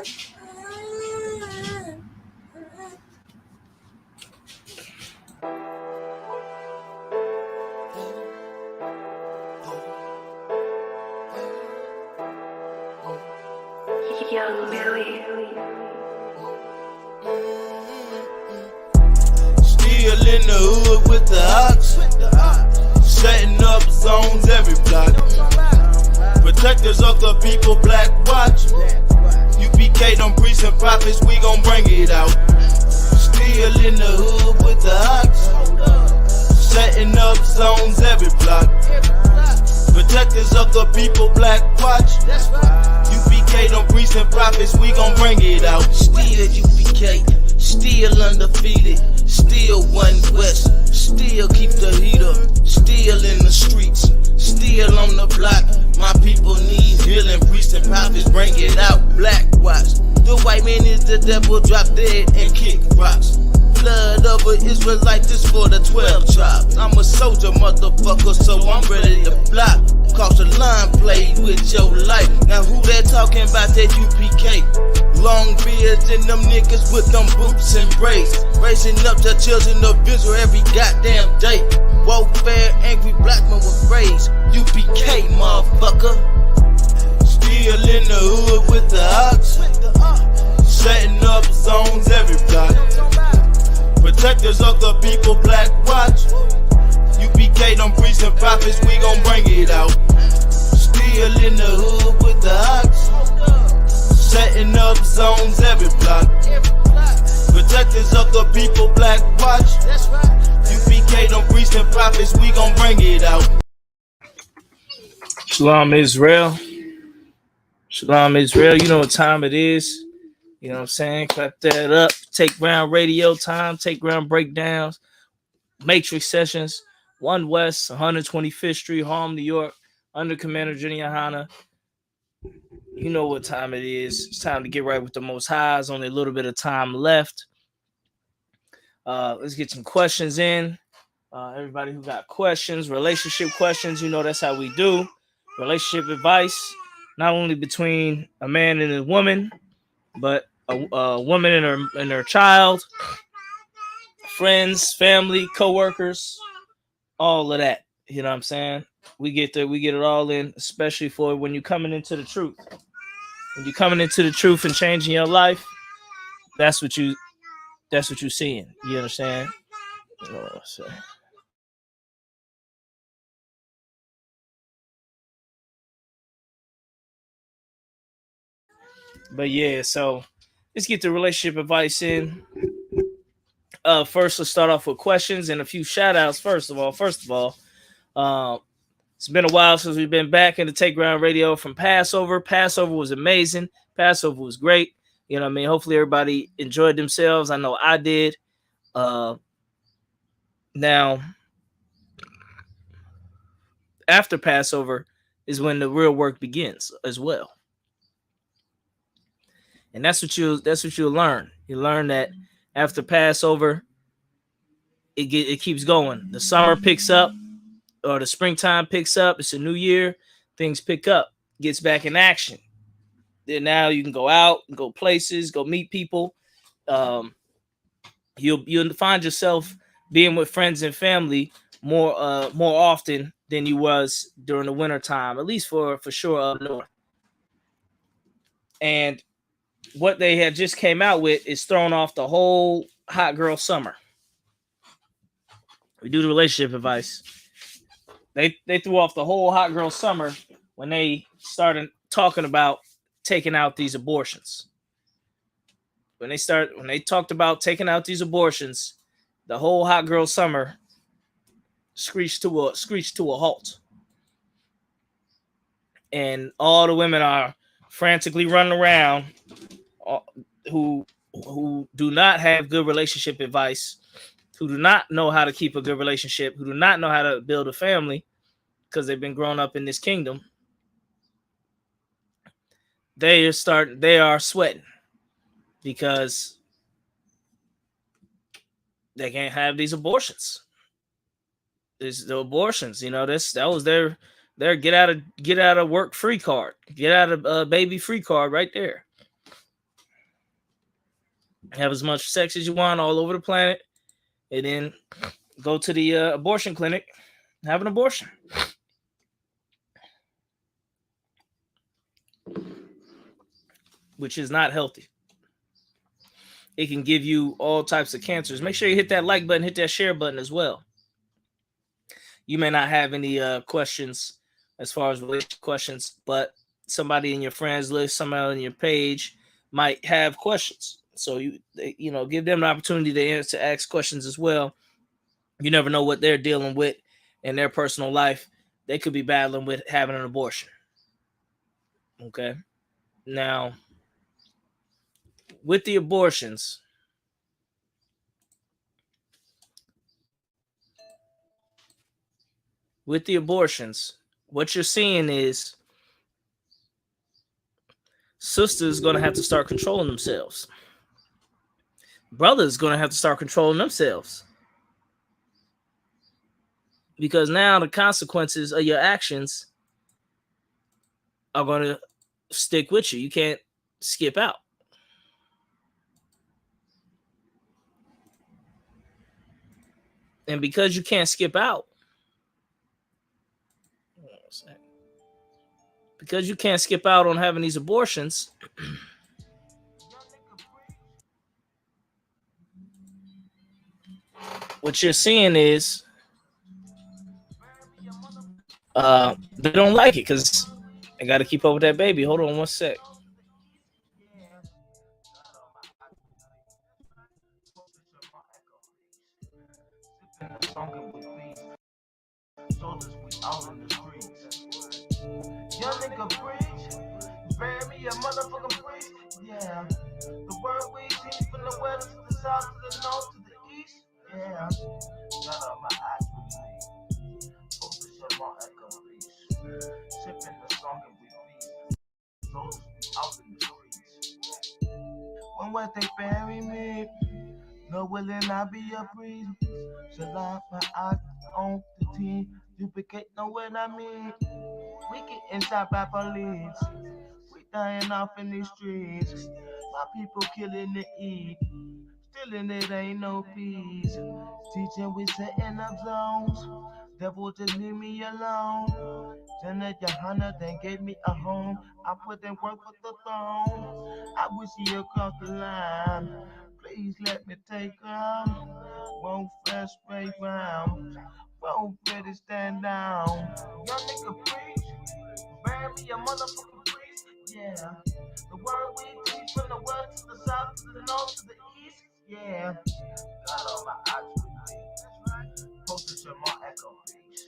Young Billy. Still in the hood with the ox, setting up zones every block. Protectors of the people, Black Watch. UPK, them priests and prophets, we gon' bring it out. Still in the hood with the ox, setting up zones every block. Protectors of the people, Black Watch. UPK, them priests and prophets, we gon' bring it out. Still UPK, still undefeated, still one West, still keep the heat up, still in the streets, still on the block. My people need healing, priests and prophets, bring it out. Black Watch. The white man is the devil, drop dead and kick rocks. Blood of an Israelite, this for the 12 tribes. I'm a soldier, motherfucker, so I'm ready to block. Cross the line, play with your life. Now who they talking about? That UPK. Long beards and them niggas with them boots and braids, raising up the children of Israel every goddamn day. Warfare, angry black men with rage. UPK, motherfucker. Still in the hood with the ox, setting up zones every block. Protectors of the people, Black Watch. UPK, them priests and prophets, we gon' bring it out. Still in the hood with the ox, setting up zones every block. Protectors of the people, Black Watch. UPK, them priests and prophets, we gon' bring it out. Shalom Israel. Shalom Israel. You know what time it is. You know what I'm saying? Clap that up. Take Ground Radio time. Take Ground breakdowns. Matrix sessions. 1 West, 125th Street, Harlem, New York. Under Commander Jenny Hanna. You know what time it is. It's time to get right with the Most High. There's only a little bit of time left. Let's get some questions in. Everybody who got questions, relationship questions, you know that's how we do. Relationship advice, not only between a man and a woman, but a woman and her child, friends, family, co-workers, all of that. You know what I'm saying? We get it all in, especially for when you're coming into the truth. When you're coming into the truth and changing your life, that's what you're seeing. You understand? But yeah, so let's get the relationship advice in. First, let's start off with questions and a few shout outs. First of all, it's been a while since we've been back in the Take Ground Radio from Passover. Passover was amazing. Passover was great. You know what I mean? Hopefully everybody enjoyed themselves. I know I did. Now, after Passover is when the real work begins as well. And that's what you'll learn. You learn that after Passover, it keeps going. The summer picks up, or the springtime picks up. It's a new year. Things pick up. Gets back in action. Then now you can go out and go places, go meet people. You'll find yourself being with friends and family more often than you was during the winter time, at least for sure up north. And what they had just came out with is throwing off the whole hot girl summer. We do the relationship advice. They threw off the whole hot girl summer when they started talking about taking out these abortions. When they talked about taking out these abortions, the whole hot girl summer screeched to a halt. And all the women are frantically running around who do not have good relationship advice, who do not know how to keep a good relationship, who do not know how to build a family because they've been grown up in this kingdom. They are sweating because they can't have these abortions. It's the abortions, you know, that was their get out of work free card, get out of baby free card right there. have as much sex as you want all over the planet, and then go to the abortion clinic, have an abortion. Which is not healthy. It can give you all types of cancers. Make sure you hit that like button, hit that share button as well. You may not have any questions as far as relationship questions, but somebody in your friends list, somebody on your page might have questions. So you give them an opportunity to ask questions as well. You never know what they're dealing with in their personal life. They could be battling with having an abortion. Okay. Now, with the abortions, what you're seeing is sisters going to have to start controlling themselves. Brothers going to have to start controlling themselves. Because now the consequences of your actions are going to stick with you. You can't skip out. And because you can't skip out, on having these abortions, what you're seeing is they don't like it because they got to keep up with that baby. Hold on one sec. Young nigga preach, bury me a motherfucking priest. Yeah, the word we teach from the west to the south to the north to the east. Yeah, got on my eyes with me. Focus on my echo, please. Sipping the song and we beat. Soldiers be out in the streets. When what they bury me, no will I be a priest. Shall I my eyes on the team? Duplicate know what I mean. We get inside by police. We dying off in these streets. My people killing to eat. Stealing it ain't no peace. Teaching we setting up zones. Devil just leave me alone. Janet Johanna then gave me a home. I put in work for the throne. I wish you across the line. Please let me take ground. Won't fresh straight round. Won't ready stand down. Young nigga preach. Bury me a motherfucking priest. Yeah. The word we teach from the west to the south to the north to the east. Yeah. Got all my eyes with me. Posted your my echo please.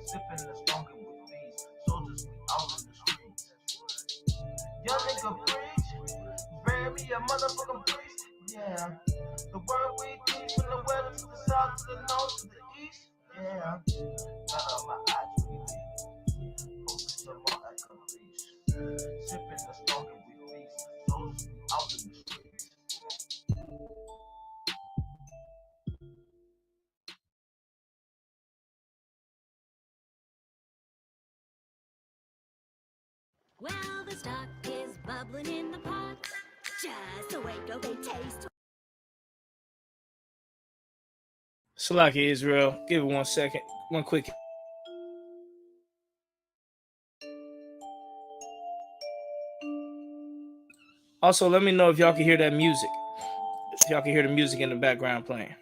Sipping the stronger with these. Soldiers we out in the streets. Young nigga preach. Bury me a motherfucking priest. Yeah. The word we teach from the west to the south to the north to the east. Yeah. Got all my eyes with me. Posted your my echo please. Sipping the stronger with these. Soldiers we out in the streets. Well, the stock is bubbling in the pot. Just the way go they taste. Salaki Israel, give it 1 second. One quick. Also, let me know if y'all can hear that music. If y'all can hear the music in the background playing.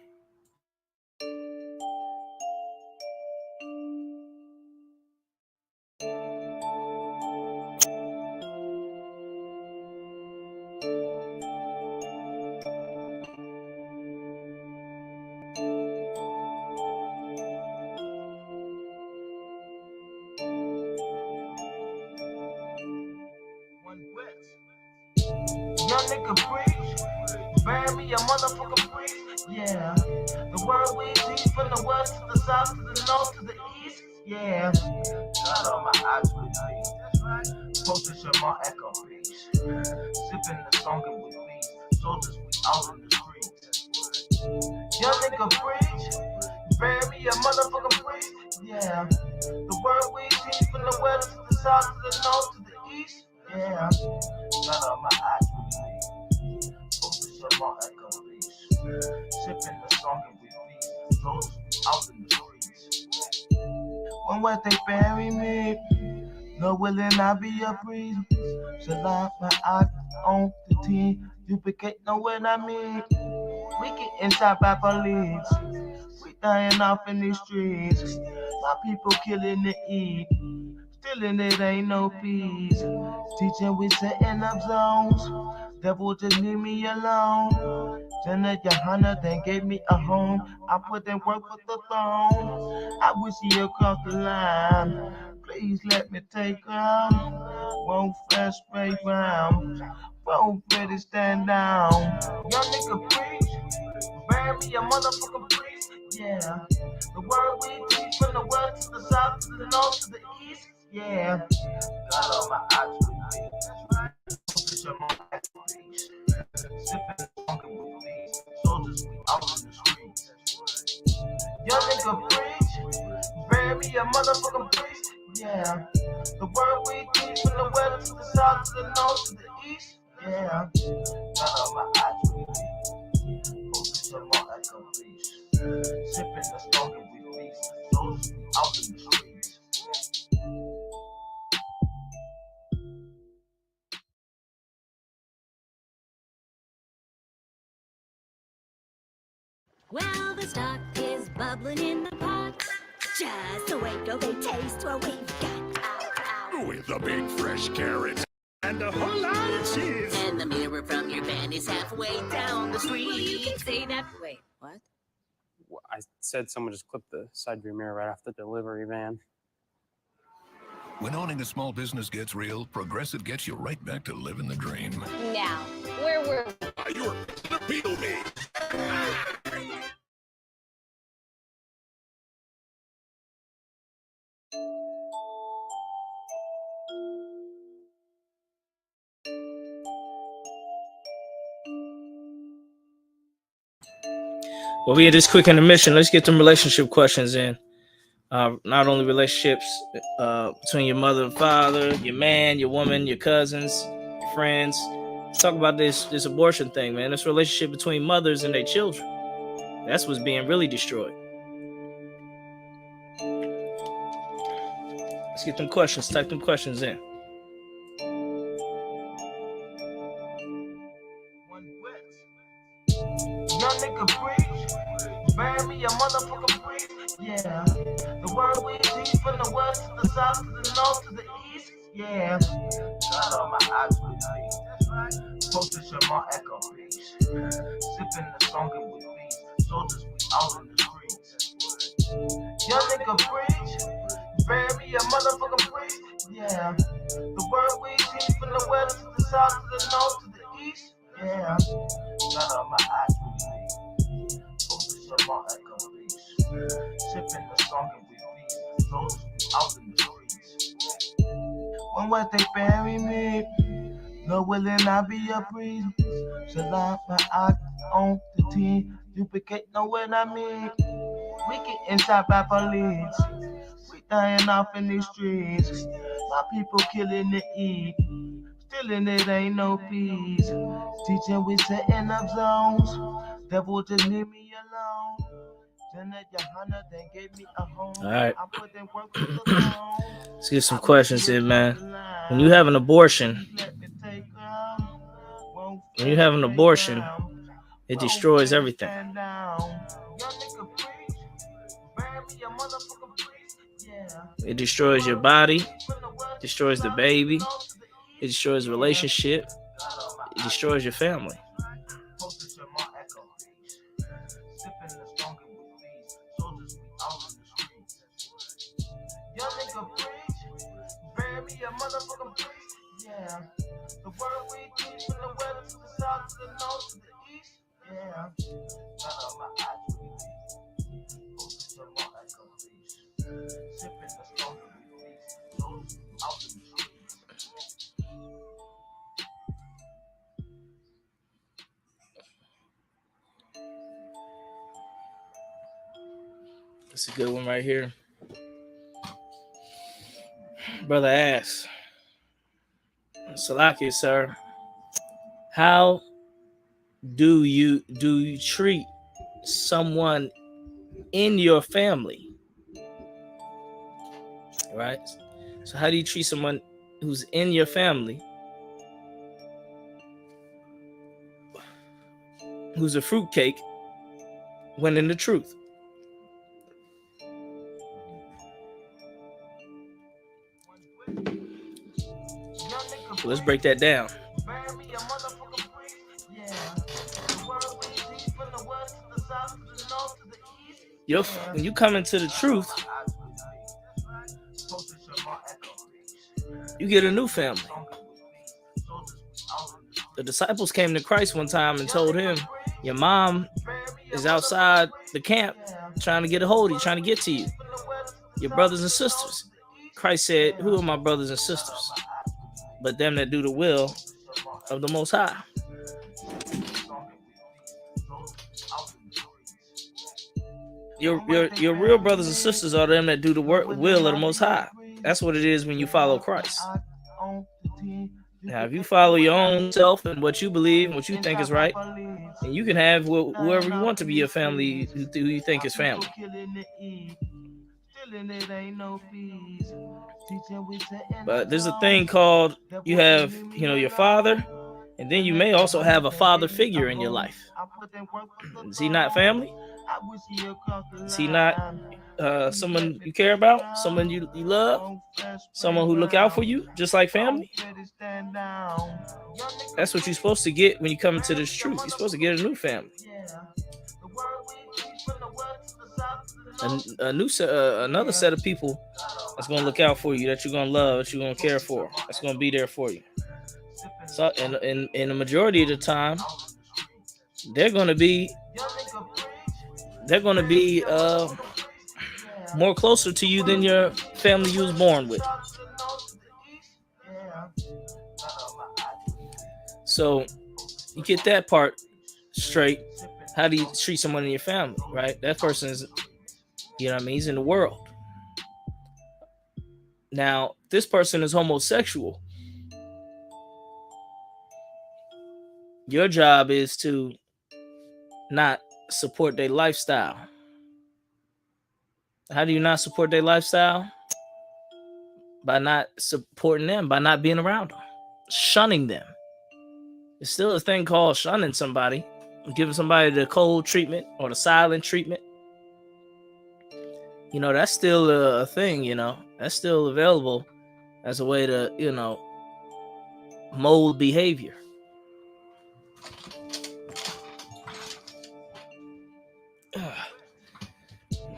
Young nigga preach, bury me a motherfucking priest. Yeah, the word we teach from the west to the south to the north to the east. Yeah, got all my eyes with me. Posted your my echo please. Sipping the song and with me. Soldiers we out in the streets. Young nigga preach, bury me a motherfucking priest. Yeah, the word we teach from the west to the south to the north to the east. Yeah, got all my eyes with me. Focus on my When what they bury me, no willing I be a priest. Shall I my eye on the team? Duplicate know what I mean. We get inside by police. We dying off in these streets. My people killing to eat. Stealing it ain't no peace. Teaching we setting up zones. Devil just leave me alone. Jenna Johanna then gave me a home. I put in work for the throne. I wish you across the line. Please let me take ground. Won't flash spray round. Won't ready stand down. Young nigga preach. Bury me a motherfucking priest. Yeah. The word we teach from the west to the south to the north to the east. Yeah. Got all my eyes with me. Focus on my activities. Sipping and smoking with me. Soldiers, we out in the streets. Young nigga preach. Bury me a motherfucking priest. Yeah. The word we teach from the west to the south to the north to the east. Yeah. Got all my eyes with me. Focus on my activities. Sipping and smoking with me. Soldiers, we out in the streets. Well, the stock is bubbling in the pot. Just so wait till they taste what we've got. Ow, ow. With a big fresh carrot and a whole lot of cheese. And the mirror from your van is halfway down the street. Well, you can say that. Wait, what? I said someone just clipped the side view mirror right off the delivery van. When owning a small business gets real, Progressive gets you right back to living the dream. Now, where were we? You're gonna feel me. Well, we had this quick intermission. Let's get some relationship questions in. Not only relationships between your mother and father, your man, your woman, your cousins, your friends. Let's talk about this abortion thing, man. This relationship between mothers and their children. That's what's being really destroyed. Let's get them questions. Type them questions in. Young nigga preach. Bury me a motherfucking priest. Yeah. The word we teach from the west to the south to the north to the east. Yeah. Got all my eyes with me. Focus on my echo piece. Sipping the song with me. Soldiers, we out in the streets. Young nigga preach. Bury me a motherfucking priest. Yeah. The word we teach from the west to the south to the north to the east. Yeah. Got all my eyes with me. Focus on my echo piece. Sipping the song with me. Soldiers, we out in the streets. When what they bury me, no willing I be a priest. Shall I my eye on the team? Duplicate know what I mean. We get inside by police. We dying off in these streets. My people killing to eat. Stealing it ain't no peace. Teaching we setting up zones. Devil just leave me alone. Jenna Johanna then gave me a home. All right. I put in work for the throne. Let's get some questions in, man. When you have an abortion, it destroys everything. It destroys your body, destroys the baby, it destroys the relationship, it destroys your family. The word we teach from the west to the south to the north to the east. Yeah. Got all my eyes with me. Focus on my echo piece. Sipping the song with me. Soldiers, we out in the streets. That's a good one right here. Brother asks, Salaki, sir, how do you treat someone in your family right? So how do you treat someone who's in your family, who's a fruitcake, when in the truth? So let's break that down. When you come into the truth, you get a new family. The disciples came to Christ one time and told him, your mom is outside the camp trying to get a hold of you, trying to get to you. Your brothers and sisters. Christ said, who are my brothers and sisters? But them that do the will of the Most High. Your real brothers and sisters are them that do the will of the Most High. That's what it is when you follow Christ. Now, if you follow your own self and what you believe and what you think is right, and you can have whoever you want to be your family, who you think is family. But there's a thing called, you have, your father, and then you may also have a father figure in your life. Is he not family? Is he not someone you care about? Someone you love? Someone who look out for you, just like family? That's what you're supposed to get when you come into this truth. You're supposed to get a new family. Another set of people that's going to look out for you, that you're going to love, that you're going to care for, that's going to be there for you. So, and the majority of the time, they're going to be more closer to you than your family you was born with. So you get that part straight. How do you treat someone in your family, right? That person is, he's in the world. Now, this person is homosexual. Your job is to not support their lifestyle. How do you not support their lifestyle? By not supporting them, by not being around them, shunning them. There's still a thing called shunning somebody, giving somebody the cold treatment or the silent treatment. That's still a thing, that's still available as a way to, mold behavior.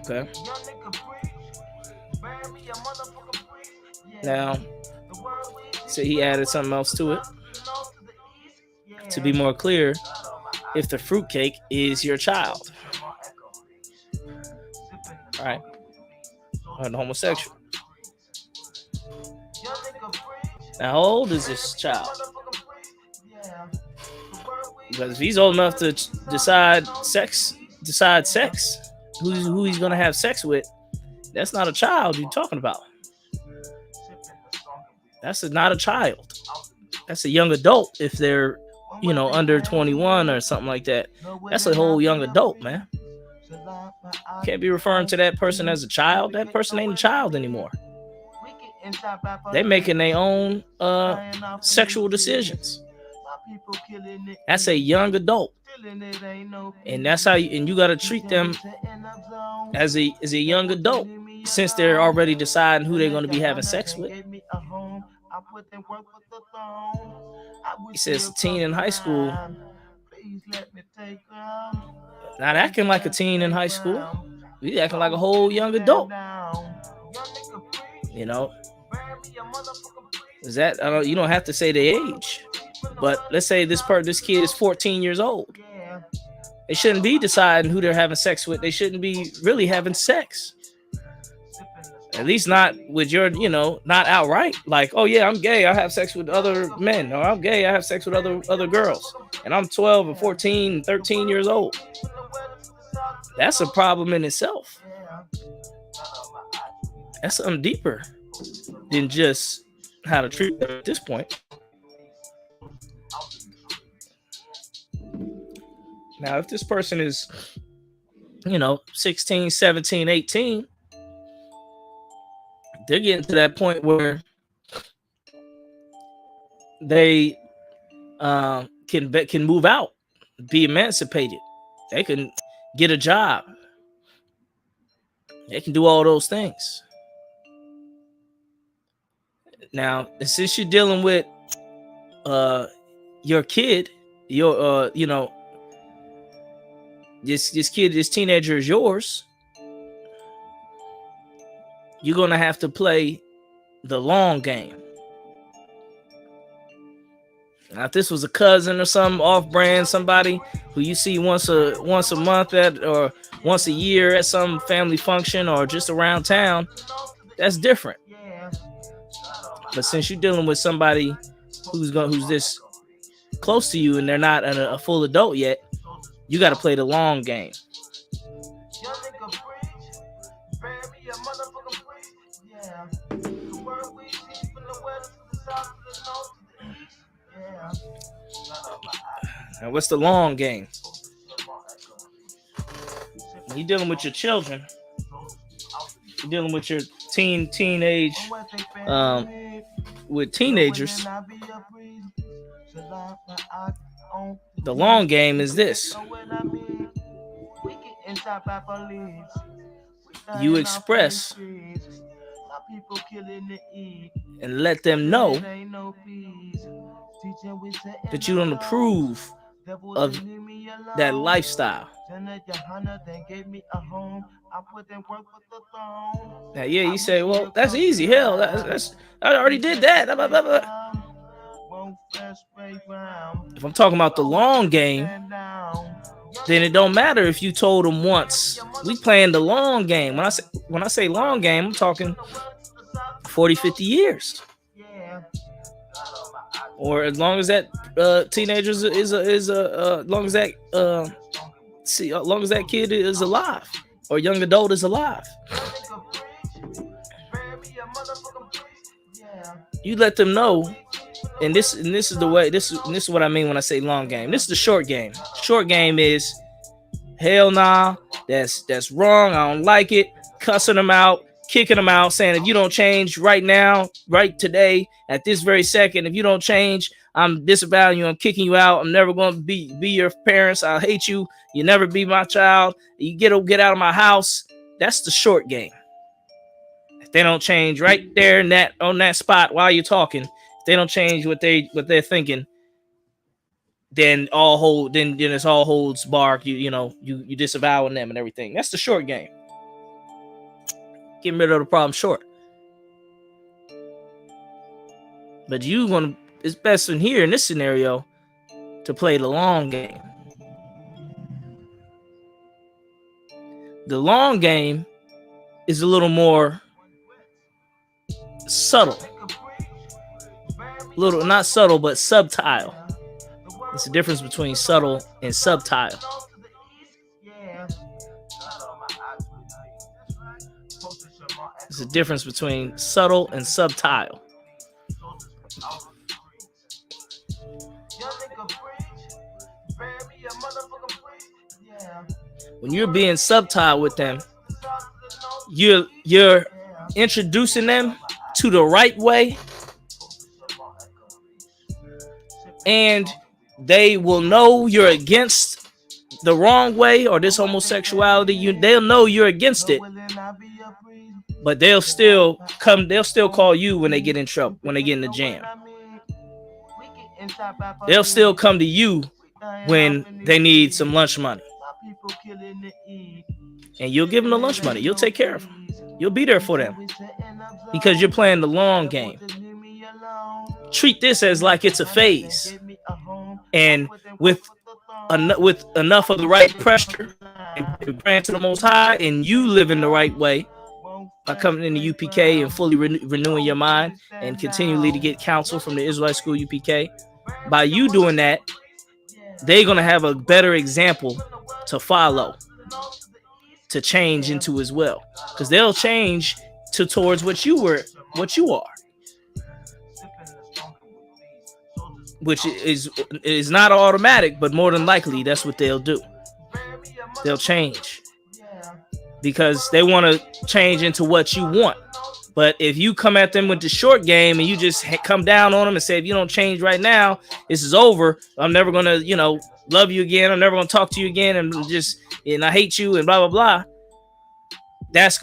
Okay. Now, so he added something else to it. To be more clear, if the fruitcake is your child, right? Or the homosexual. Now, how old is this child? Because if he's old enough to decide sex, who he's gonna have sex with, that's not a child you're talking about. That's not a child. That's a young adult if they're, under 21 or something like that. That's a whole young adult, man. Can't be referring to that person as a child. That person ain't a child anymore. They making their own sexual decisions. That's a young adult. And that's how you got to treat them as a young adult, since they're already deciding who they're going to be having sex with. He says a teen in high school, not acting like a teen in high school. He's acting like a whole young adult. Is that, you don't have to say the age, but let's say this kid is 14 years old. They shouldn't be deciding who they're having sex with. They shouldn't be really having sex. At least not with your, not outright. Like, oh yeah, I'm gay, I have sex with other men. Or I'm gay, I have sex with other girls. And I'm 12 and 14 and 13 years old. That's a problem in itself. That's something deeper than just how to treat them at this point. Now, if this person is, 16, 17, 18, they're getting to that point where they can move out, be emancipated. They can get a job. They can do all those things. Now, since you're dealing with your kid, your this kid, this teenager is yours, you're gonna have to play the long game. Now, if this was a cousin or some off-brand, somebody who you see once a month at, or once a year at some family function, or just around town, that's different. But since you're dealing with somebody who's this close to you and they're not a full adult yet, you got to play the long game. Now, what's the long game? When you're dealing with your children, you're dealing with your teenage, with teenagers. The long game is this: you express and let them know that you don't approve of that lifestyle. Now, yeah, you say, well, that's easy. Hell, that's I already did that. Blah, blah, blah. If I'm talking about the long game, then it don't matter if you told them once. We playing the long game. When I say long game, I'm talking 40, 50 years. Or as long as that teenager as long as that kid is alive, or young adult is alive, you let them know. And this is the way. This is what I mean when I say long game. This is the short game. Short game is, hell nah, that's wrong. I don't like it. Cussing them out, kicking them out, saying if you don't change right now, right today, at this very second, if you don't change, I'm disavowing you. I'm kicking you out. I'm never going to be your parents. I'll hate you. You never be my child. You get out of my house. That's the short game. If they don't change right there on that spot while you're talking, if they don't change what they're thinking, then it's all holds bark. You disavowing them and everything. That's the short game. Getting rid of the problem short. But it's best in here in this scenario to play the long game. The long game is a little more subtle. Not subtle, but subtle. It's the difference between subtle and subtle. It's the difference between subtle and subtle. When you're being subtle with them, you're introducing them to the right way, and they will know you're against the wrong way or this homosexuality. They'll know you're against it, but they'll still call you when they get in trouble, when they get in the jam. They'll still come to you when they need some lunch money, and you'll give them the lunch money. You'll take care of them. You'll be there for them because you're playing the long game. Treat this as like it's a phase, and with enough of the right pressure and praying to the Most High, and you living the right way by coming into UPK and fully renewing your mind and continually to get counsel from the Israelite School UPK. By you doing that, they're gonna have a better example to follow, to change into as well, because they'll change towards what you are, which is not automatic, but more than likely that's what they'll do. They'll change because they want to change into what you want. But if you come at them with the short game and you just come down on them and say, if you don't change right now, this is over. I'm never going to, love you again. I'm never going to talk to you again. And I hate you and blah, blah, blah. That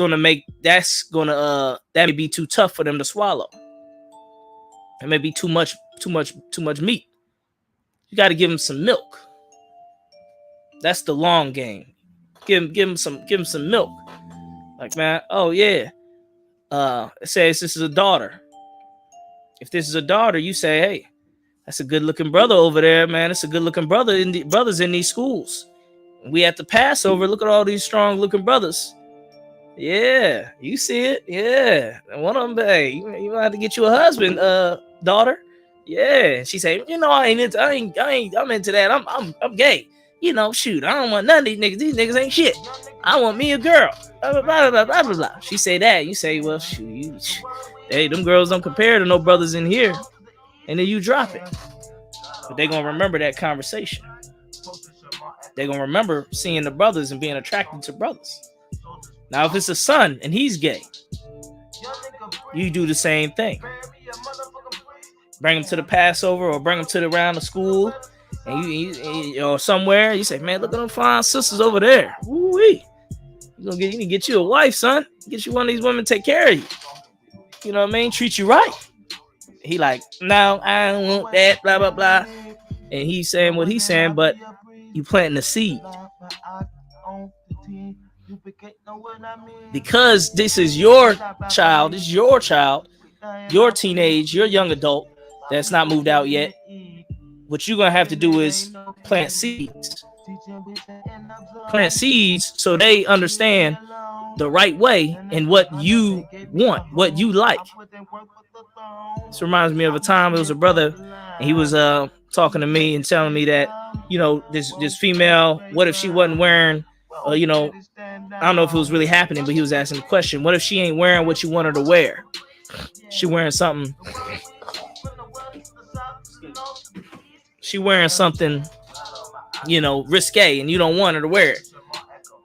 may be too tough for them to swallow. It may be too much meat. You got to give them some milk. That's the long game. Give them some milk. Like, man, oh yeah. It says this is a daughter. If this is a daughter, you say, hey, that's a good looking brother over there, man. It's a good looking brother brothers in these schools. We at the Passover. Look at all these strong looking brothers. Yeah, you see it. Yeah, one of them, hey, you might have to get you a husband, daughter. Yeah, she say, I'm into that. I'm gay. Shoot, I don't want none of these niggas. These niggas ain't shit. I want me a girl. Blah, blah, blah, blah, blah, blah, blah. She say that. You say, well, shoot, hey, them girls don't compare to no brothers in here. And then you drop it. But they gonna remember that conversation. They gonna remember seeing the brothers and being attracted to brothers. Now, if it's a son and he's gay, you do the same thing. Bring him to the Passover or bring him to around the school. And you or somewhere, you say, man, look at them fine sisters over there. Woo-wee. You need to get you a wife, son. Get you one of these women to take care of you. You know what I mean? Treat you right. He like, no, I don't want that, blah, blah, blah. And he's saying what he's saying, but you planting the seed. Because this is your child, your teenage, your young adult that's not moved out yet. What you're going to have to do is plant seeds. Plant seeds so they understand the right way and what you want, what you like. This reminds me of a time it was a brother, and he was talking to me and telling me that, this female, what if she wasn't wearing, I don't know if it was really happening, but he was asking the question, what if she ain't wearing what you want her to wear? She wearing something. She wearing something, risque, and you don't want her to wear it.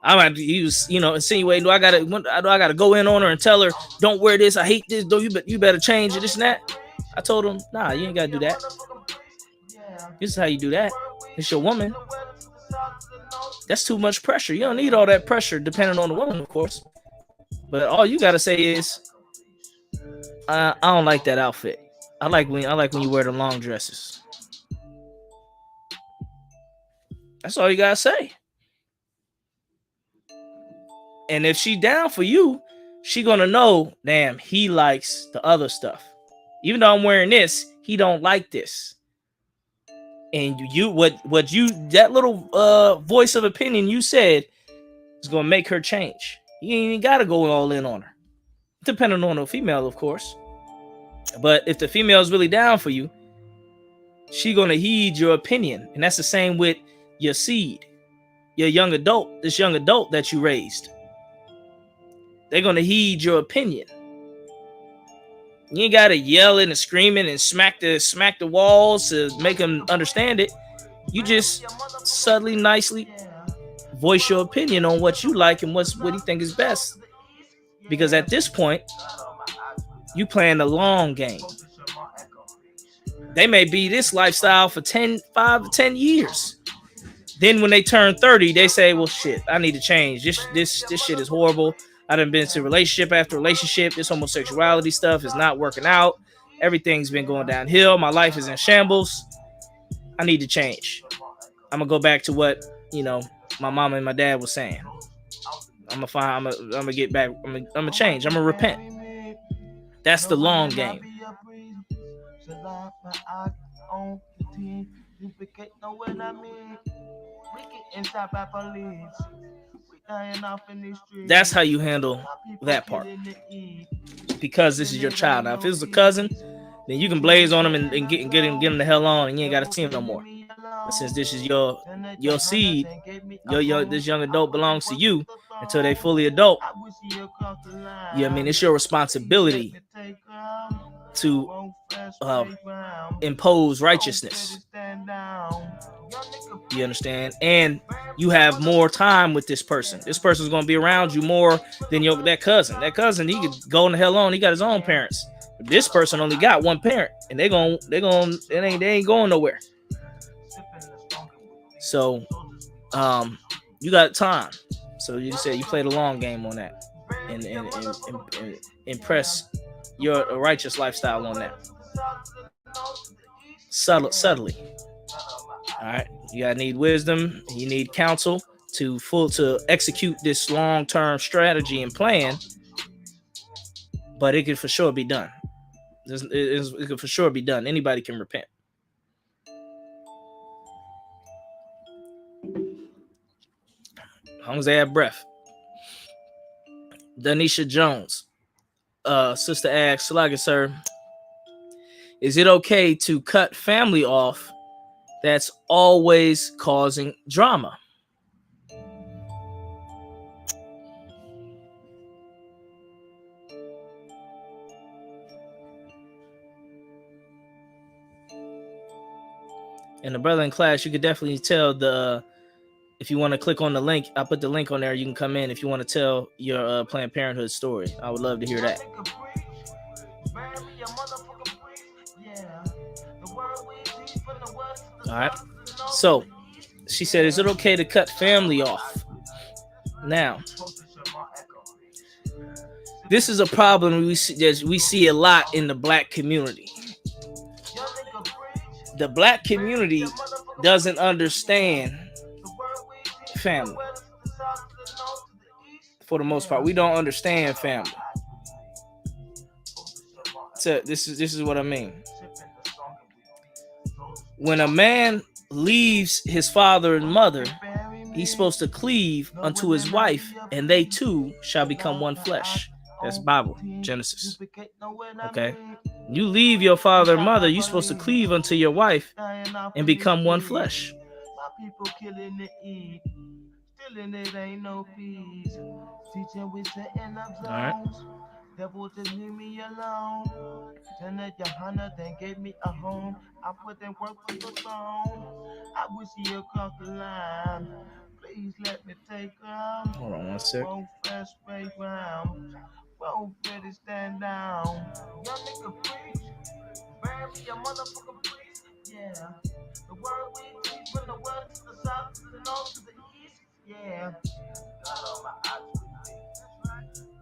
I might use, insinuating. Do I gotta go in on her and tell her, don't wear this? I hate this. You better change it. This and that. I told him, nah, you ain't gotta do that. This is how you do that. It's your woman. That's too much pressure. You don't need all that pressure, depending on the woman, of course. But all you gotta say is, I don't like that outfit. I like when you wear the long dresses. That's all you gotta say. And if she down for you, she gonna know, damn, he likes the other stuff. Even though I'm wearing this, he don't like this. And that little voice of opinion you said is gonna make her change. You ain't even gotta go all in on her. Depending on the female, of course. But if the female is really down for you, she gonna heed your opinion. And that's the same with your seed, your young adult, this young adult that you raised. They're gonna heed your opinion. You ain't gotta yell and screaming and smack the walls to make them understand it. You just subtly, nicely voice your opinion on what you like and what you think is best. Because at this point, you playing the long game. They may be this lifestyle for 5 to 10 years. Then when they turn 30, they say, well, shit, I need to change. This shit is horrible. I done been to relationship after relationship. This homosexuality stuff is not working out. Everything's been going downhill. My life is in shambles. I need to change. I'm gonna go back to what, my mama and my dad was saying. I'm gonna get back. I'm gonna change. I'm gonna repent. That's the long game. That's how you handle that part. Because this is your child. Now, if it's a cousin, then you can blaze on him and get him the hell on, and you ain't got to see him no more. But since this is your seed, this young adult belongs to you until they fully adult. It's your responsibility to impose righteousness. You understand? And you have more time with this person. This person's going to be around you more than that cousin. That cousin, he could go in the hell on. He got his own parents. This person only got one parent, and they ain't going nowhere. So, you got time. So you said you played a long game on that, and impress your righteous lifestyle on that. Subtly. All right, you gotta need wisdom. You need counsel to execute this long-term strategy and plan. But it could for sure be done. It could for sure be done. Anybody can repent. As long as they have breath. Danisha Jones, sister asks, Salaga, sir, is it okay to cut family off that's always causing drama? And the brother in class, you could definitely tell if you want to click on the link, I'll put the link on there. You can come in if you want to tell your Planned Parenthood story. I would love to hear that. All right. So she said, is it okay to cut family off? Now, this is a problem we see a lot in the black community. The black community doesn't understand family. For the most part, we don't understand family. So this is what I mean. When a man leaves his father and mother, he's supposed to cleave unto his wife, and they two shall become one flesh. That's Bible, Genesis. Okay? You leave your father and mother, you're supposed to cleave unto your wife and become one flesh. All right. Devil just leave me alone. Turn that Johanna then gave me a home. I put in work for the phone. I wish you cross the line. Please let me take her. Hold on one sec. Won't fresh way round. Won't ready stand down. Young nigga preach. Bury me a motherfucking priest. Yeah. The word we teach from the west to the south to the north to the east. Yeah. Got all my eyes with me.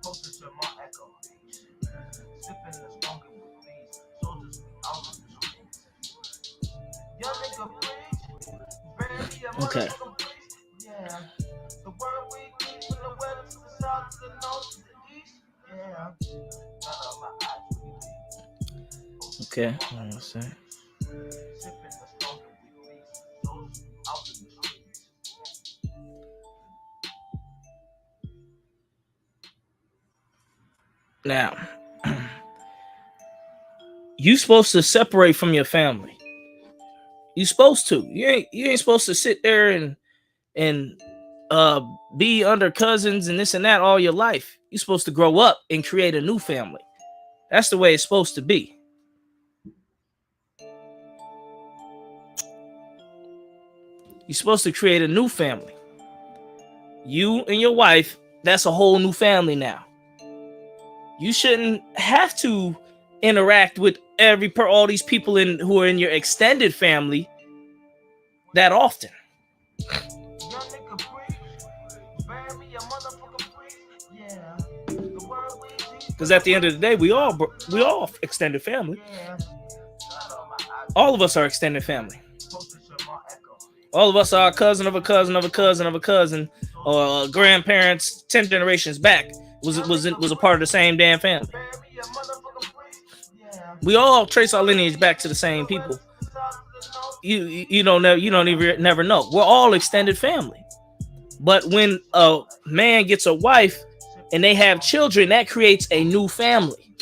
Posted to my echo. Sipping the smoking with these soldiers out of the streets. Young nigga preach. Bury me a motherfucking priest. Yeah. The word we teach from the west to the south to the north to the east. Yeah. Got all my eyes with me. Okay, hold on a sec. Sipping the smoking with these soldiers out of the streets. Now, you supposed to separate from your family. You supposed to. You ain't supposed to sit there and be under cousins and this and that all your life. You're supposed to grow up and create a new family. That's the way it's supposed to be. You're supposed to create a new family. You and your wife, that's a whole new family now. You shouldn't have to interact with all these people who are in your extended family that often. Because at the end of the day, we all extended family. All of us are extended family. All of us are a cousin of a cousin of a cousin of a cousin, or grandparents 10 generations back was a part of the same damn family. We all trace our lineage back to the same people. You don't even never know. We're all extended family. But when a man gets a wife and they have children, that creates a new family.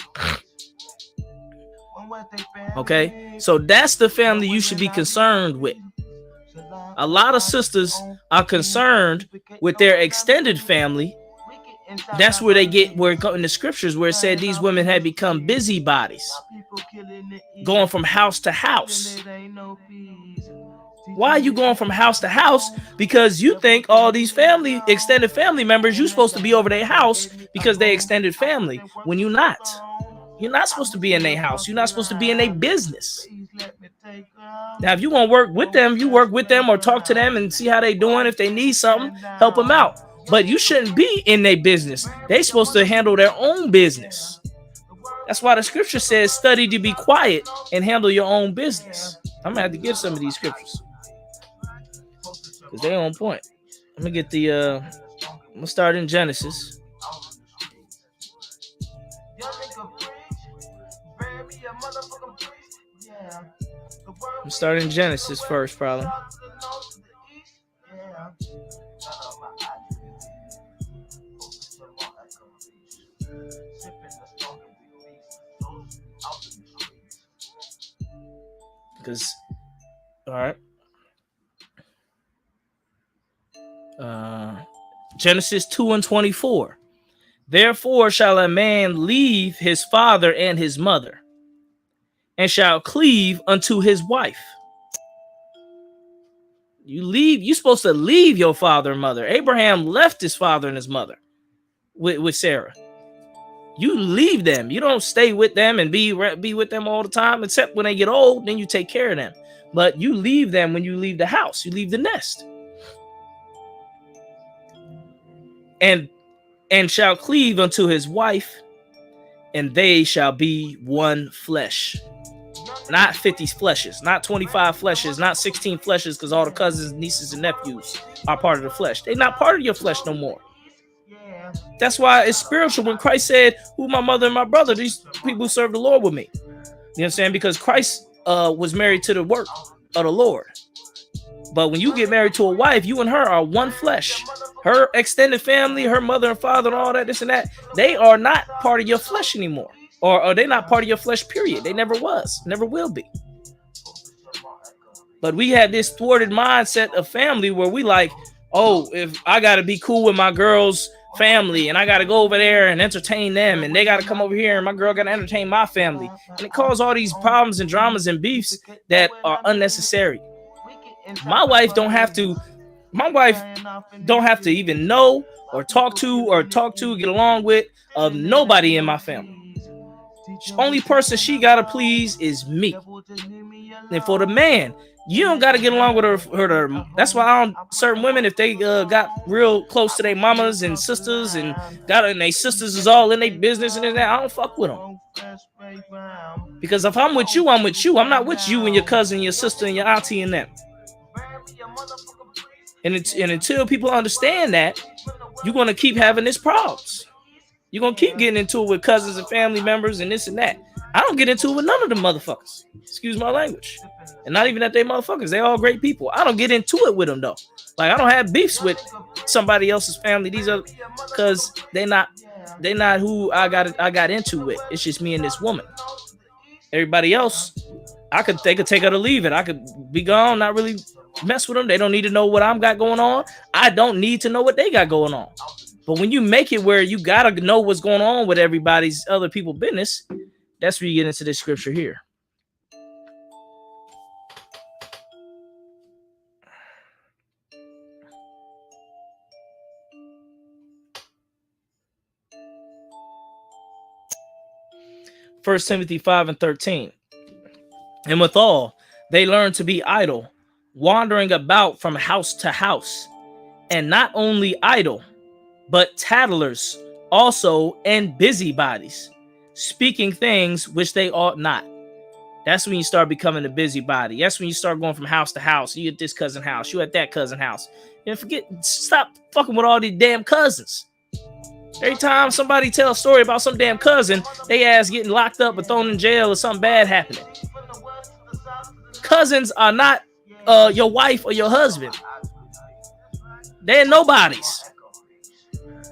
Okay? So that's the family you should be concerned with. A lot of sisters are concerned with their extended family. That's where where in the scriptures where it said these women had become busybodies, going from house to house. Why are you going from house to house? Because you think all these extended family members, you're supposed to be over their house because they extended family, when you're not. You're not supposed to be in their house. You're not supposed to be in their business. Now, if you want to work with them, you work with them or talk to them and see how they doing. If they need something, help them out. But you shouldn't be in their business. They're supposed to handle their own business. That's why the scripture says, study to be quiet and handle your own business. I'm going to have to give some of these scriptures, because they're on point. I'm going to get the, I'm going to start in Genesis. I'm starting Genesis first, probably. Because, all right. Genesis 2:24. Therefore shall a man leave his father and his mother, and shall cleave unto his wife. You're supposed to leave your father and mother. Abraham left his father and his mother with Sarah. You leave them. You don't stay with them and be with them all the time, except when they get old, then you take care of them. But you leave them when you leave the house. You leave the nest. And shall cleave unto his wife, and they shall be one flesh. Not 50 fleshes, not 25 fleshes, not 16 fleshes, because all the cousins, nieces, and nephews are part of the flesh. They're not part of your flesh no more. That's why it's spiritual when Christ said, who my mother and my brother? These people serve the Lord with me. You know what I'm saying? Because Christ was married to the work of the Lord. But when you get married to a wife, you and her are one flesh. Her extended family, her mother and father and all that, this and that, they are not part of your flesh anymore. Or they're not part of your flesh, period. They never was, never will be. But we had this thwarted mindset of family where we like, oh, if I got to be cool with my girl's family and I got to go over there and entertain them, and they got to come over here and my girl got to entertain my family. And it caused all these problems and dramas and beefs that are unnecessary. My wife don't have to even know or talk to, get along with nobody in my family. Only person she gotta please is me. And for the man, you don't gotta get along with her. That's why certain women, if they got real close to their mamas and sisters and their sisters is all in their business and that, I don't fuck with them. Because if I'm with you, I'm with you. I'm not with you and your cousin, your sister, and your auntie and them. And until people understand that, you're gonna keep having these problems. You're going to keep getting into it with cousins and family members and this and that. I don't get into it with none of them motherfuckers. Excuse my language. And not even that they motherfuckers. They all great people. I don't get into it with them, though. Like, I don't have beefs with somebody else's family. These are because they're not who I got into it. It's just me and this woman. Everybody else, they could take her to leave it. I could be gone, not really mess with them. They don't need to know what I'm got going on. I don't need to know what they got going on. But when you make it where you gotta know what's going on with everybody's other people's business, that's where you get into this scripture here. First Timothy 5:13. And withal, they learn to be idle, wandering about from house to house, and not only idle, but tattlers also, and busybodies, speaking things which they ought not. That's when you start becoming a busybody. That's when you start going from house to house. You at this cousin house, you at that cousin house. And stop fucking with all these damn cousins. Every time somebody tell a story about some damn cousin, they ass getting locked up or thrown in jail or something bad happening. Cousins are not your wife or your husband. They're nobodies.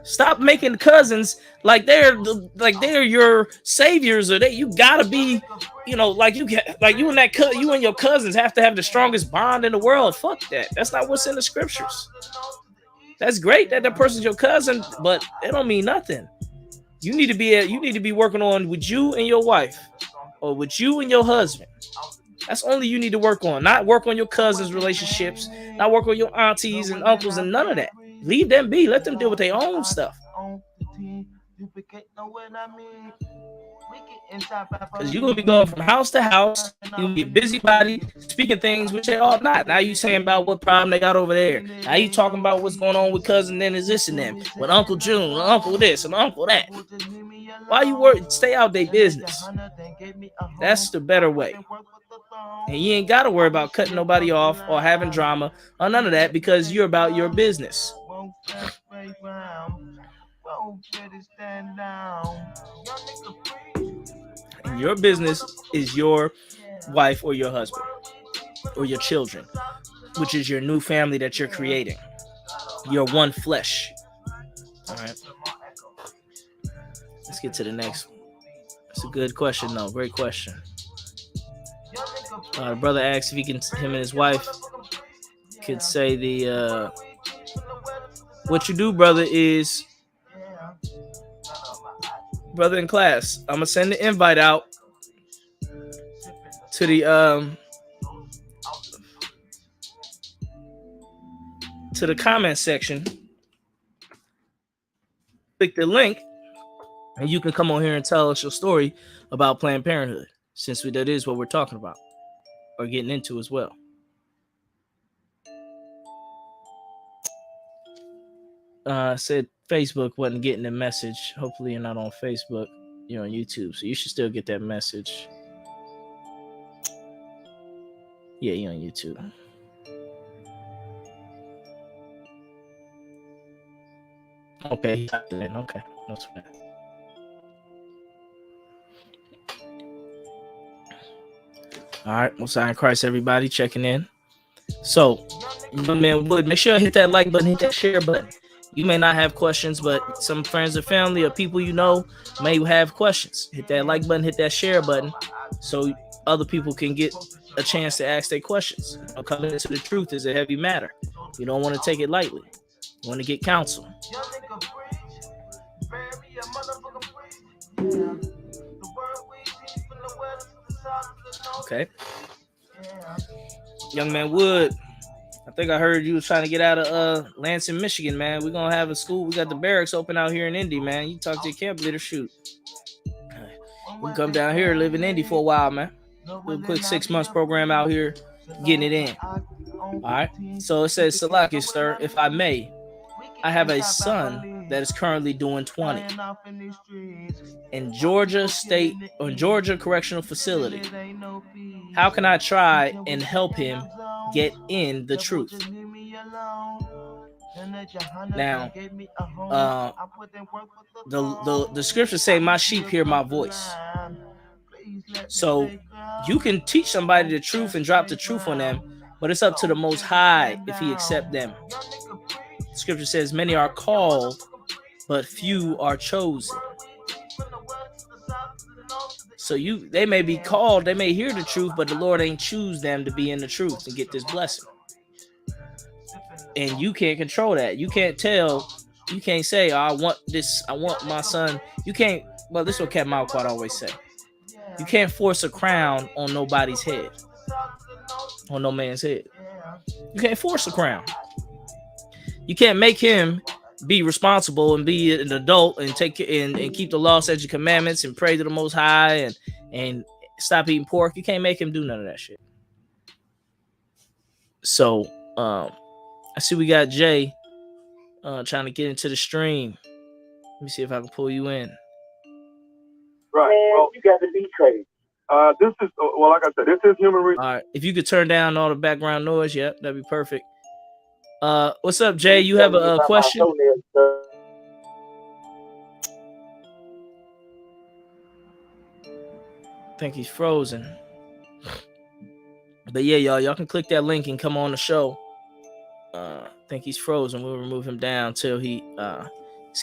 Stop making cousins like they're your saviors, or you gotta be, you and your cousins have to have the strongest bond in the world. Fuck that. That's not what's in the scriptures. That's great that person's your cousin, but it don't mean nothing. You need to be working on with you and your wife, or with you and your husband. That's only you need to work on. Not work on your cousins' relationships. Not work on your aunties and uncles and none of that. Leave them be. Let them deal with their own stuff. Because you're going to be going from house to house. You're going to be a busybody, speaking things which they are not. Now you saying about what problem they got over there. Now you talking about what's going on with cousin then is this and them. With Uncle June, and Uncle this, and Uncle that. Why you work? Stay out their business. That's the better way. And you ain't got to worry about cutting nobody off or having drama or none of that because you're about your business. And your business is your wife or your husband or your children, which is your new family that you're creating. You're one flesh. All right. Let's get to the next one. It's a good question, though. Great question. The brother asked if he can, him and his wife could say the, what you do, brother, is, brother in class, I'm going to send the invite out to the comment section. Click the link, and you can come on here and tell us your story about Planned Parenthood, since that is what we're talking about or getting into as well. Said Facebook wasn't getting the message. Hopefully you're not on Facebook. You're on YouTube, so you should still get that message. Yeah, you're on YouTube. Okay, okay, no sweat. All right, Most High in Christ, everybody checking in. So, man, Wood, make sure you hit that like button, hit that share button. You may not have questions, but some friends or family or people you know may have questions. Hit that like button, hit that share button, so other people can get a chance to ask their questions. Coming into the truth is a heavy matter. You don't want to take it lightly. You want to get counsel. Okay. Young man Wood, I think I heard you was trying to get out of Lansing, Michigan, man. We're going to have a school. We got the barracks open out here in Indy, man. You talk to your camp leader, shoot. We can come down here, live in Indy for a while, man. Do a quick 6 months program out here, getting it in. All right. So it says, Salaki, sir, if I may, I have a son that is currently doing 20 in Georgia State or Georgia Correctional Facility. How can I try and help him get in the truth? Now, the scriptures say, "My sheep hear my voice." So you can teach somebody the truth and drop the truth on them, but it's up to the Most High if He accept them. Scripture says, "Many are called, but few are chosen." So they may be called, they may hear the truth, but the Lord ain't choose them to be in the truth and get this blessing. And you can't control that. You can't tell. You can't say, "I want this. I want my son." You can't. Well, this is what Cat Malquad always say. You can't force a crown on nobody's head, on no man's head. You can't force a crown. You can't make him be responsible and be an adult and take and keep the law, statutes, and commandments and pray to the Most High and stop eating pork. You can't make him do none of that shit. So I see we got Jay trying to get into the stream. Let me see if I can pull you in. Right. Well, you got to be crazy. This is, well, like I said, this is human resources. All right. If you could turn down all the background noise, yep, that'd be perfect. What's up, Jay? You have a question? I think he's frozen. But yeah, y'all can click that link and come on the show. I think he's frozen. We'll remove him down till his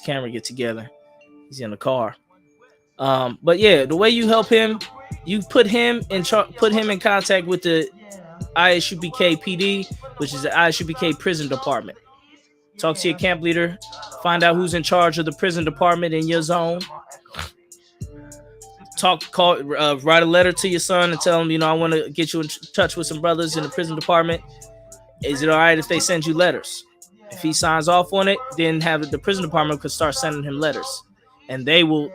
camera get together. He's in the car. But yeah, the way you help him, you put him in contact with the ISUPK PD, which is the ISUPK prison department. Talk to your camp leader, find out who's in charge of the prison department in your zone, write a letter to your son and tell him, I want to get you in touch with some brothers in the prison department. Is it all right if they send you letters? If he signs off on it, then the prison department could start sending him letters, and they will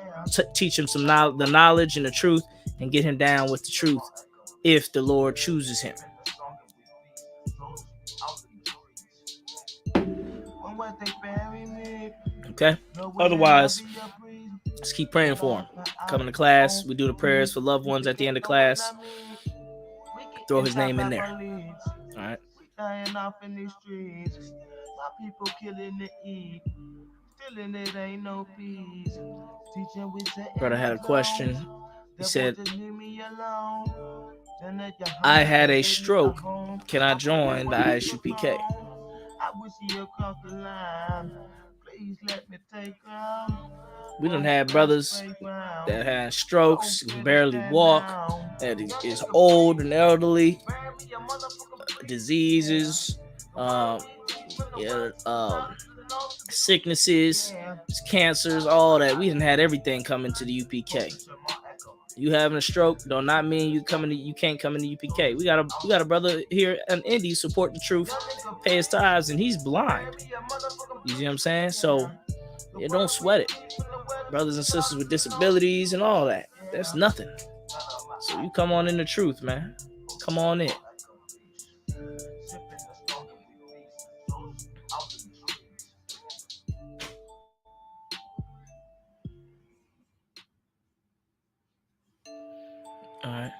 teach him the knowledge and the truth, and get him down with the truth if the Lord chooses him. Okay. Otherwise, just keep praying for him. Coming to class, we do the prayers for loved ones at the end of class. Throw his name in there. All right. Brother had a question. He said, I had a stroke. Can I join the ISUPK? We done had brothers that had strokes, can barely walk, that is old and elderly, diseases, sicknesses, cancers, all that. We done had everything come into the UPK. You having a stroke do not mean you can't come into UPK. We got a brother here in Indy support the truth, pay his tithes, and he's blind. You see what I'm saying? So don't sweat it. Brothers and sisters with disabilities and all that. That's nothing. So you come on in the truth, man. Come on in. All right.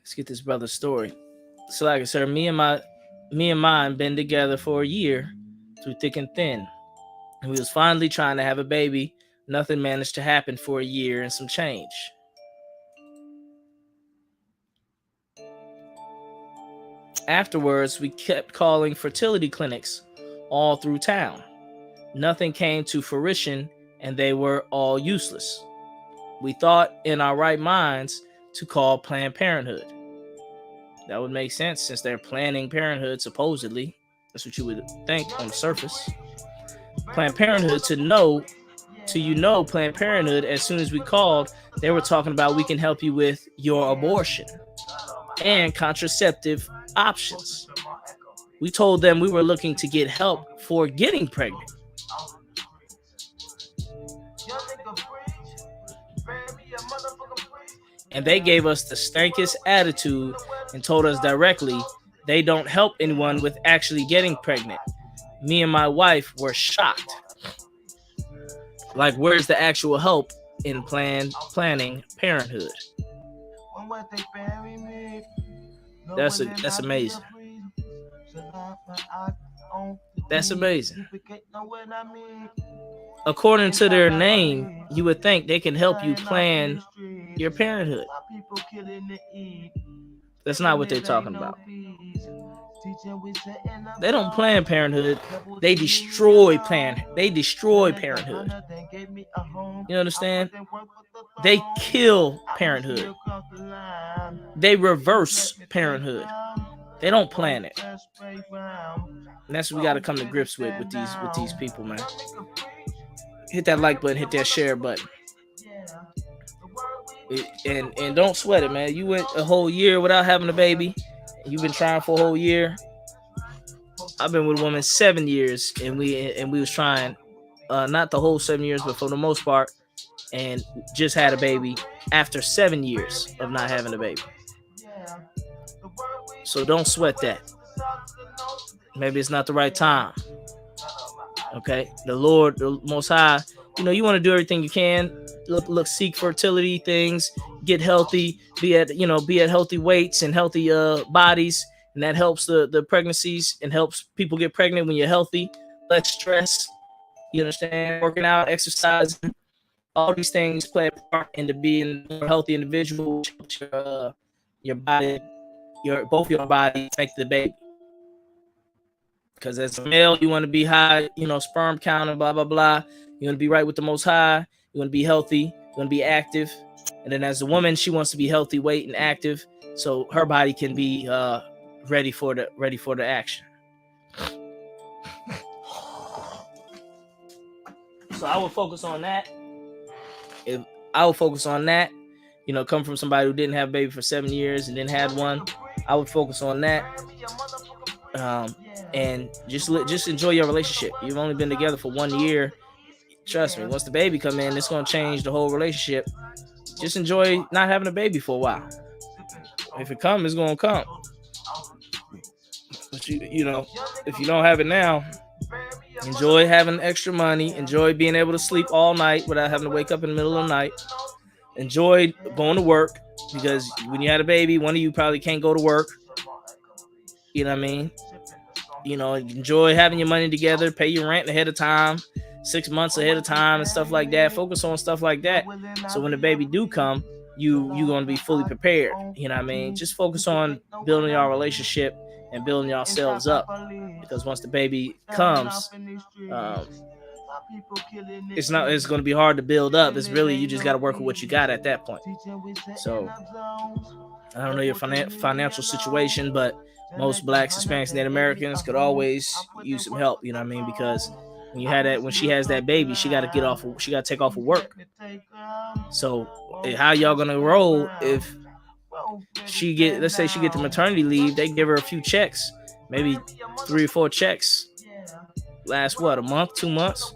Let's get this brother's story. So like I said, me and mine been together for a year through thick and thin. And we was finally trying to have a baby. Nothing managed to happen for a year and some change. Afterwards, we kept calling fertility clinics all through town. Nothing came to fruition, and they were all useless. We thought in our right minds to call Planned Parenthood. That would make sense since they're planning parenthood, supposedly. That's what you would think on the surface. Planned Parenthood, Planned Parenthood, as soon as we called, they were talking about we can help you with your abortion and contraceptive options. We told them we were looking to get help for getting pregnant. And they gave us the stankest attitude and told us directly they don't help anyone with actually getting pregnant. Me and my wife were shocked. Like, where's the actual help in planning parenthood? That's amazing. That's amazing. According to their name, you would think they can help you plan your parenthood. That's not what they're talking about. They don't plan parenthood. They destroy parenthood. You understand? They kill parenthood. They reverse parenthood. They don't plan it. And that's what we got to come to grips with these people, man. Hit that like button, hit that share button. And don't sweat it, man. You went a whole year without having a baby. You've been trying for a whole year. I've been with a woman 7 years, and we was trying, not the whole 7 years, but for the most part, and just had a baby after 7 years of not having a baby. So don't sweat that. Maybe it's not the right time. Okay, the Lord, the Most High, you want to do everything you can. Look, seek fertility things, get healthy, be at healthy weights and healthy bodies, and that helps the pregnancies and helps people get pregnant when you're healthy. Less stress, you understand? Working out, exercising, all these things play a part into being a more healthy individual. Your body, both your body affect the baby. Because as a male, you want to be high, sperm count and blah, blah, blah. You want to be right with the Most High. You want to be healthy. You want to be active. And then as a woman, she wants to be healthy, weight, and active. So her body can be ready for the action. So I would focus on that. if I would focus on that, come from somebody who didn't have a baby for 7 years and then had one, I would focus on that. And just enjoy your relationship. You've only been together for 1 year. Trust me, once the baby come in, it's gonna change the whole relationship. Just enjoy not having a baby for a while. If it comes, it's gonna come. But if you don't have it now, enjoy having extra money. Enjoy being able to sleep all night without having to wake up in the middle of the night. Enjoy going to work, because when you had a baby, one of you probably can't go to work. You know what I mean? Enjoy having your money together, pay your rent ahead of time, 6 months ahead of time and stuff like that. Focus on stuff like that. So when the baby do come, you going to be fully prepared. You know what I mean? Just focus on building your relationship and building yourselves up, because once the baby comes, it's going to be hard to build up. It's really, you just got to work with what you got at that point. So I don't know your financial situation, but most Blacks, Hispanics, Native Americans could always use some help. You know what I mean? Because when she has that baby, she got to take off of work. So how y'all gonna roll if let's say she get the maternity leave? They give her a few checks, maybe 3 or 4 checks. Last a month, 2 months.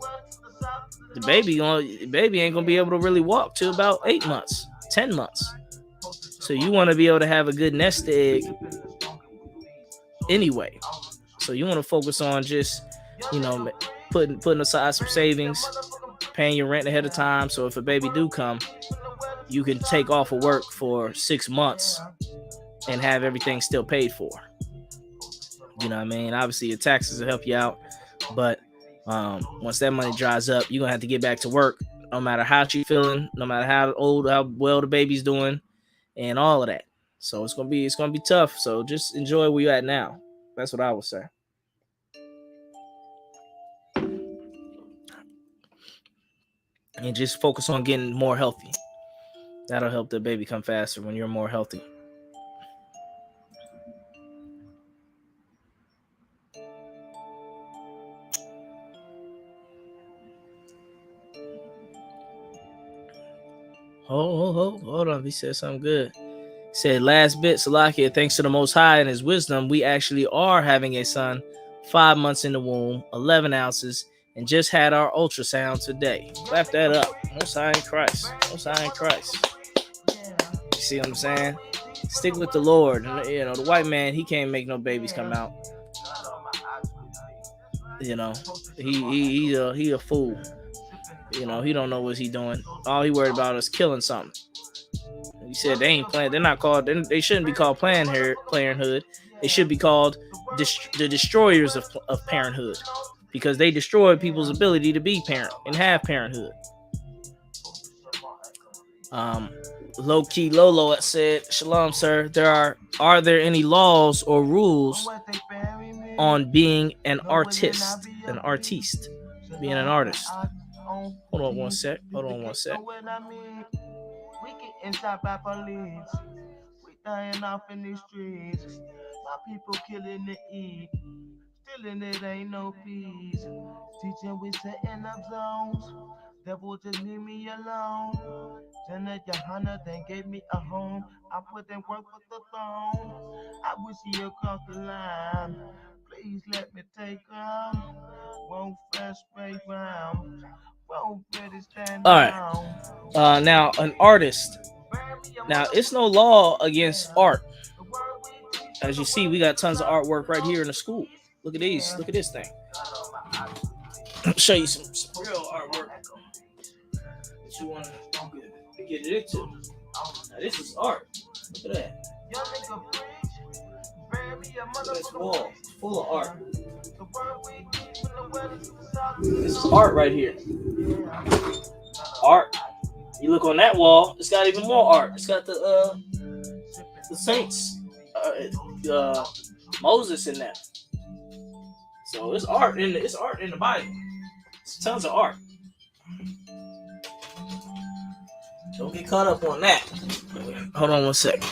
The baby ain't gonna be able to really walk till about 8 months, 10 months. So you want to be able to have a good nest egg anyway. So you want to focus on just, putting aside some savings, paying your rent ahead of time. So if a baby do come, you can take off of work for 6 months and have everything still paid for. You know what I mean? Obviously your taxes will help you out, but once that money dries up, you're gonna have to get back to work, no matter how you're feeling, no matter how well the baby's doing, and all of that. So it's gonna be tough. So just enjoy where you're at now. That's what I would say. And just focus on getting more healthy. That'll help the baby come faster when you're more healthy. Hold on. He said something good. He said, last bit, Salakia, thanks to the Most High and his wisdom, we actually are having a son, 5 months in the womb, 11 ounces, and just had our ultrasound today. Clap that up. Most High in Christ. Most High in Christ. You see what I'm saying? Stick with the Lord. The white man, he can't make no babies come out. He a fool. He don't know what he's doing. All he worried about is killing something. He said they ain't planned. They're not called. They shouldn't be called Planned Parenthood. They should be called the destroyers of parenthood, because they destroy people's ability to be parent and have parenthood. Low key Lolo said, "Shalom, sir. Are there any laws or rules on being an artiste, being an artist?" Hold on one sec. We getting shot by police. We dying off in these streets. My people killing the eat. Stealing it ain't no peace. Teaching we setting up zones. Devil just leave me alone. Jenna Johanna then gave me a home. I put in work with the throne. I wish you'd cross the line. Please let me take won't fresh break round. All right. Now an artist. Now it's no law against art. As you see, we got tons of artwork right here in the school. Look at these. Look at this thing. I'll show you some real artwork that you want to get into. Now this is art. Look at that. Look at this wall. It's full of art. This is art right here. Art. You look on that wall, it's got even more art. It's got the saints, Moses in that. So it's art in the Bible. It's tons of art. Don't get caught up on that. Hold on one sec.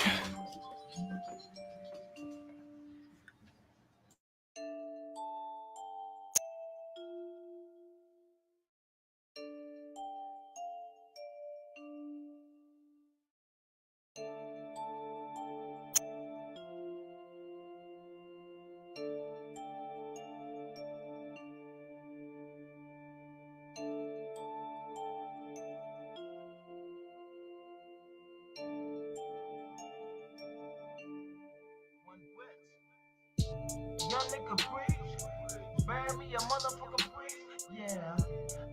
Young nigga preach, bury me a motherfucker preach. Yeah,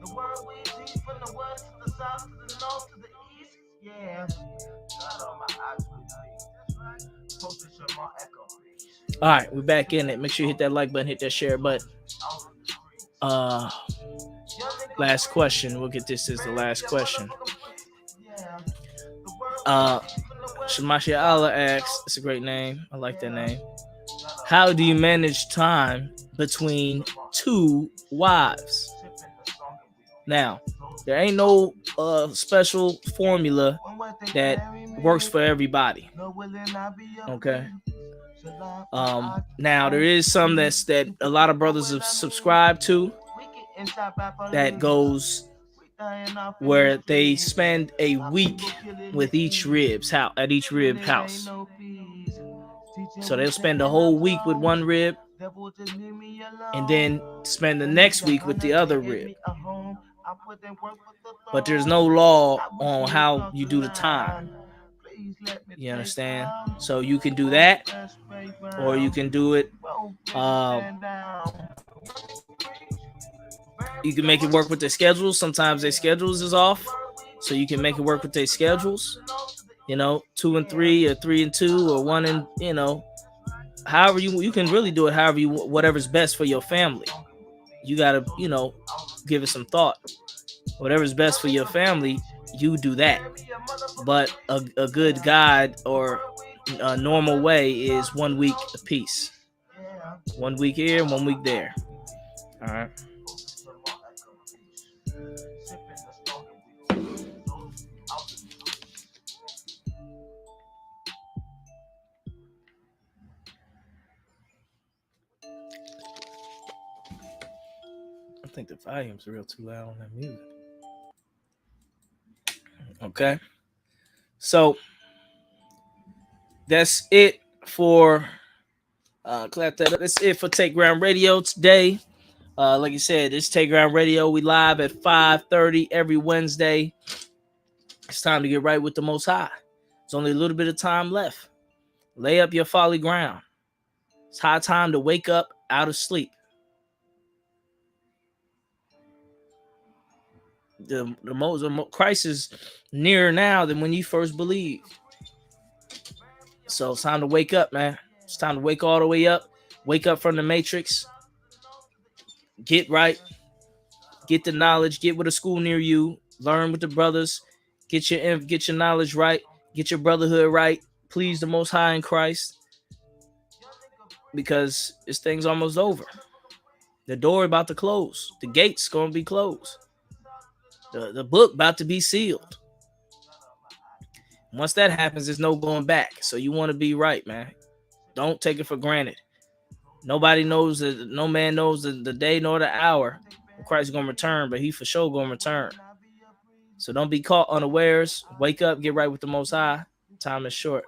the word we teach from the west to the south to the north to the east. Yeah, God on my eyes with me. Posted your more echo. All right, we're back in it. Make sure you hit that like button, hit that share button. Last question. We'll get this as the last question. Shamashi Allah asks, it's a great name. I like that name. How do you manage time between two wives? Now, there ain't no special formula that works for everybody. Okay. Now there is some that a lot of brothers have subscribed to that goes where they spend a week with each rib's house at each rib house. So they'll spend a whole week with one rib and then spend the next week with the other rib. But there's no law on how you do the time. You understand? So you can do that, or you can do it. You can make it work with their schedules. Sometimes their schedules is off, so you can make it work with their schedules. 2 and 3, or 3 and 2, or 1 and however you can really do it. However whatever's best for your family. You gotta give it some thought. Whatever's best for your family, you do that. But a good guide or a normal way is 1 week apiece. 1 week here, 1 week there. All right. I think the volume's real too loud on that music. Okay. So that's it for clap that up. That's it for Take Ground Radio today. Like I said, it's Take Ground Radio. We live at 5:30 every Wednesday. It's time to get right with the Most High. There's only a little bit of time left. Lay up your folly ground. It's high time to wake up out of sleep. The Christ is nearer now than when you first believed. So it's time to wake up, man. It's time to wake all the way up. Wake up from the matrix. Get right. Get the knowledge. Get with a school near you. Learn with the brothers. Get your knowledge right. Get your brotherhood right. Please the Most High in Christ. Because this thing's almost over. The door about to close. The gate's going to be closed. The book about to be sealed. Once that happens, there's no going back. So you want to be right, man. Don't take it for granted. Nobody knows that. No man knows the day nor the hour when Christ is going to return, but he for sure going to return. So don't be caught unawares. Wake up, get right with the Most High. Time is short.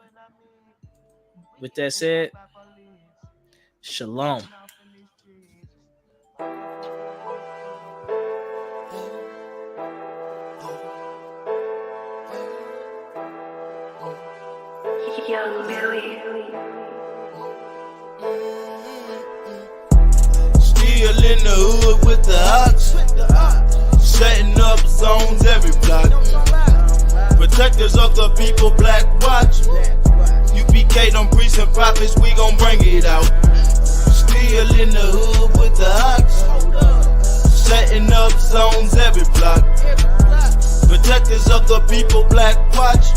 With that said, shalom. Young Billy. Still in the hood with the ox, setting up zones every block. Protectors of the people, Black Watch. UPK, them priests and prophets, we gon' bring it out. Still in the hood with the ox, setting up zones every block. Protectors of the people, Black Watch.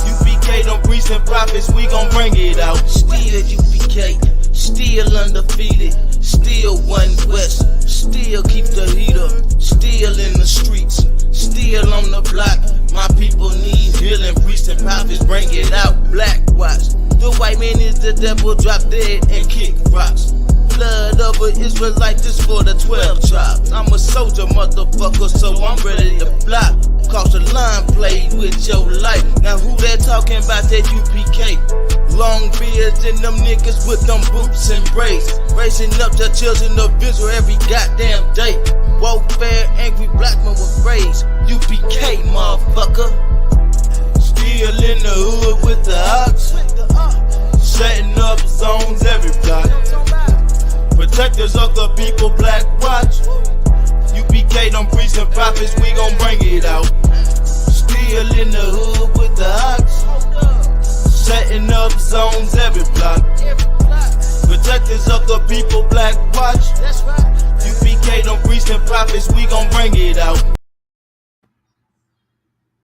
UPK, them priests and prophets, we gon' bring it out. Still UPK, still undefeated, still one West, still keep the heat up, still in the streets, still on the block. My people need healing, priests and prophets, bring it out. Black Watch. The white man is the devil, drop dead and kick rocks. Blood of an Israelite, this for the 12 tribes. I'm a soldier, motherfucker, so I'm ready to block. Cause the line played with your life. Now who they talking about that UPK? Long beards and them niggas with them boots and braids. Raising up the children of Israel every goddamn day. Warfare, angry black men with rage. UPK, motherfucker. Still in the hood with the ox, setting up zones every block. Protectors of the people, Black Watch. UPK, them priests and prophets, we gon' bring it out. Still in the hood with the ox. Setting up zones every block. Protectors of the people, Black Watch. UPK, them priests and prophets, we gon' bring it out.